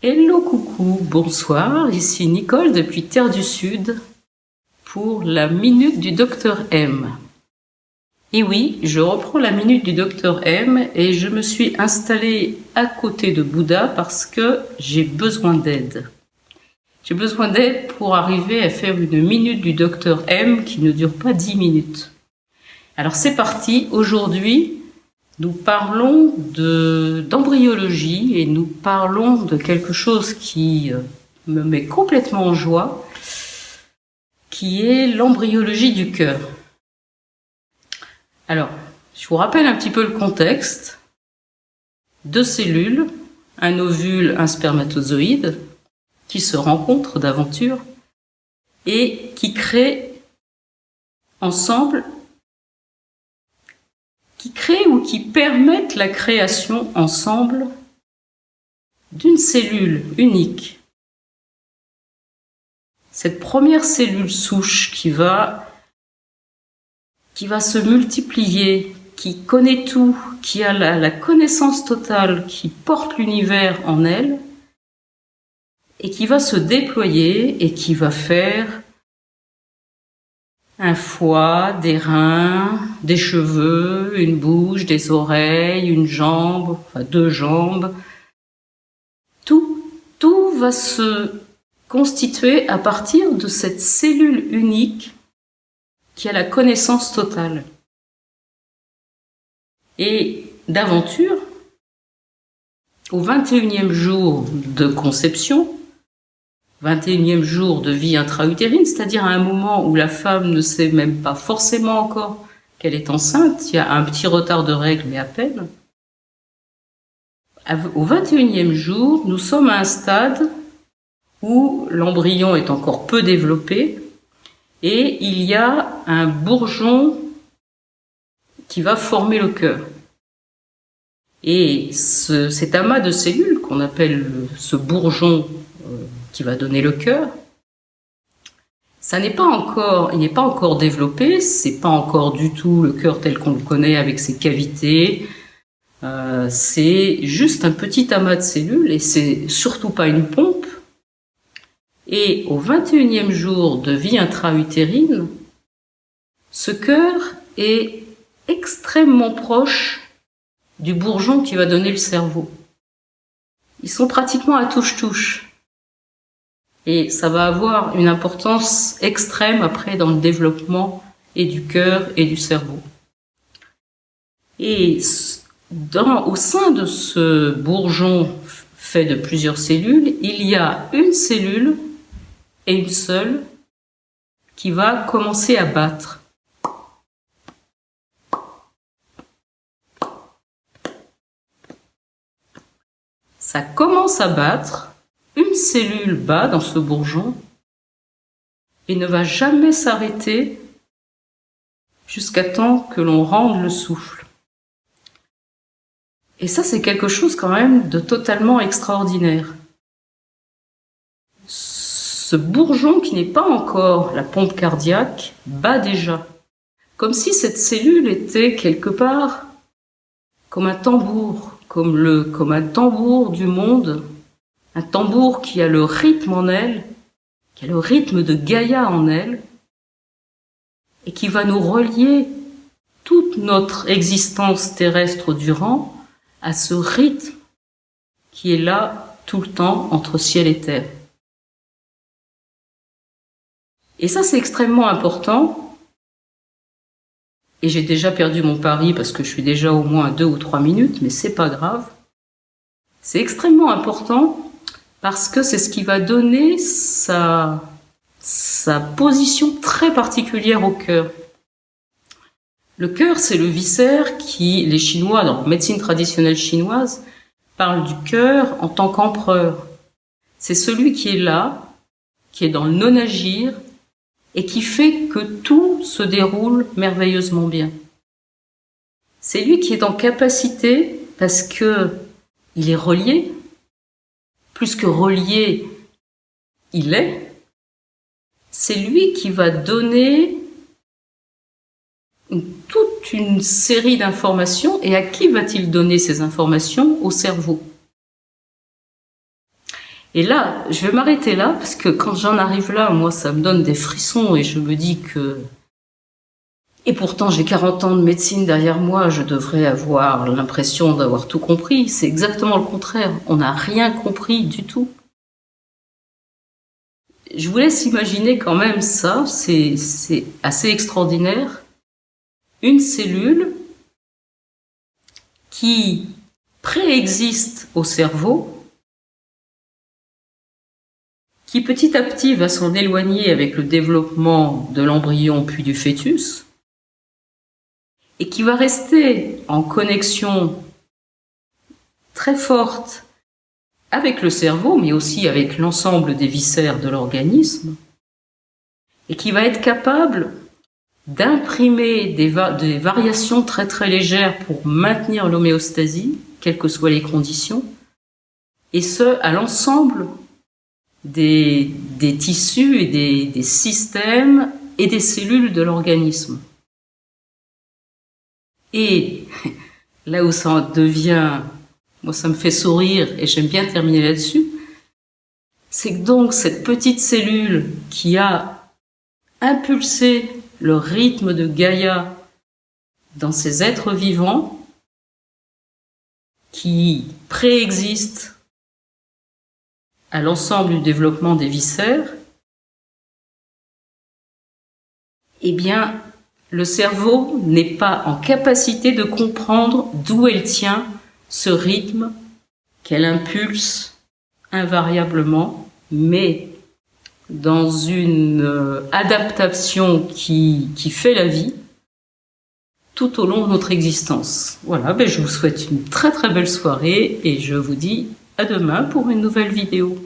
Hello, coucou, bonsoir, ici Nicole depuis Terre du Sud pour la Minute du Docteur M. Et oui, je reprends la Minute du Docteur M et je me suis installée à côté de Bouddha parce que j'ai besoin d'aide. J'ai besoin d'aide pour arriver à faire une Minute du Docteur M qui ne dure pas 10 minutes. Alors c'est parti, aujourd'hui nous parlons d'embryologie et nous parlons de quelque chose qui me met complètement en joie, qui est l'embryologie du cœur. Alors, je vous rappelle un petit peu le contexte. 2 cellules, un ovule, un spermatozoïde, qui se rencontrent d'aventure et qui créent ensemble, ou qui permettent la création ensemble d'une cellule unique. Cette première cellule souche qui va se multiplier, qui connaît tout, qui a la connaissance totale, qui porte l'univers en elle, et qui va se déployer et qui va faire un foie, des reins, des cheveux, une bouche, des oreilles, une jambe, enfin 2 jambes. Tout va se constituer à partir de cette cellule unique qui a la connaissance totale. Et d'aventure, au 21e jour de conception, 21e jour de vie intra-utérine, c'est-à-dire à un moment où la femme ne sait même pas forcément encore qu'elle est enceinte, il y a un petit retard de règles, mais à peine. Au 21e jour, nous sommes à un stade où l'embryon est encore peu développé et il y a un bourgeon qui va former le cœur. Et cet amas de cellules qu'on appelle ce bourgeon qui va donner le cœur, il n'est pas encore développé, c'est pas encore du tout le cœur tel qu'on le connaît avec ses cavités, c'est juste un petit amas de cellules et c'est surtout pas une pompe. Et au 21e jour de vie intra-utérine, ce cœur est extrêmement proche du bourgeon qui va donner le cerveau. Ils sont pratiquement à touche-touche. Et ça va avoir une importance extrême après dans le développement et du cœur et du cerveau. Et au sein de ce bourgeon fait de plusieurs cellules, il y a une cellule et une seule qui va commencer à battre. Ça commence à battre. Une cellule bat dans ce bourgeon et ne va jamais s'arrêter jusqu'à temps que l'on rende le souffle. Et ça, c'est quelque chose quand même de totalement extraordinaire. Ce bourgeon qui n'est pas encore la pompe cardiaque bat déjà, comme si cette cellule était quelque part comme un tambour, comme un tambour du monde. Un tambour qui a le rythme en elle, qui a le rythme de Gaïa en elle, et qui va nous relier toute notre existence terrestre durant à ce rythme qui est là tout le temps entre ciel et terre. Et ça, c'est extrêmement important. Et j'ai déjà perdu mon pari parce que je suis déjà au moins à 2 ou 3 minutes, mais c'est pas grave. C'est extrêmement important parce que c'est ce qui va donner sa position très particulière au cœur. Le cœur, c'est le viscère qui, les Chinois, dans la médecine traditionnelle chinoise, parlent du cœur en tant qu'empereur. C'est celui qui est là, qui est dans le non-agir, et qui fait que tout se déroule merveilleusement bien. C'est lui qui est en capacité, parce que il est relié, plus que relié, il est. C'est lui qui va donner toute une série d'informations. Et à qui va-t-il donner ces informations? Au cerveau. Et là, je vais m'arrêter là, parce que quand j'en arrive là, moi, ça me donne des frissons et je me dis que... Et pourtant, j'ai 40 ans de médecine derrière moi, je devrais avoir l'impression d'avoir tout compris. C'est exactement le contraire. On n'a rien compris du tout. Je vous laisse imaginer quand même ça, c'est assez extraordinaire. Une cellule qui préexiste au cerveau, qui petit à petit va s'en éloigner avec le développement de l'embryon puis du fœtus, et qui va rester en connexion très forte avec le cerveau, mais aussi avec l'ensemble des viscères de l'organisme, et qui va être capable d'imprimer des variations très très légères pour maintenir l'homéostasie, quelles que soient les conditions, et ce, à l'ensemble des tissus et des systèmes et des cellules de l'organisme. Et là où ça devient, moi ça me fait sourire et j'aime bien terminer là-dessus, c'est que donc cette petite cellule qui a impulsé le rythme de Gaïa dans ces êtres vivants, qui préexistent à l'ensemble du développement des viscères, eh bien, le cerveau n'est pas en capacité de comprendre d'où elle tient ce rythme qu'elle impulse invariablement, mais dans une adaptation qui fait la vie tout au long de notre existence. Voilà, je vous souhaite une très très belle soirée et je vous dis à demain pour une nouvelle vidéo.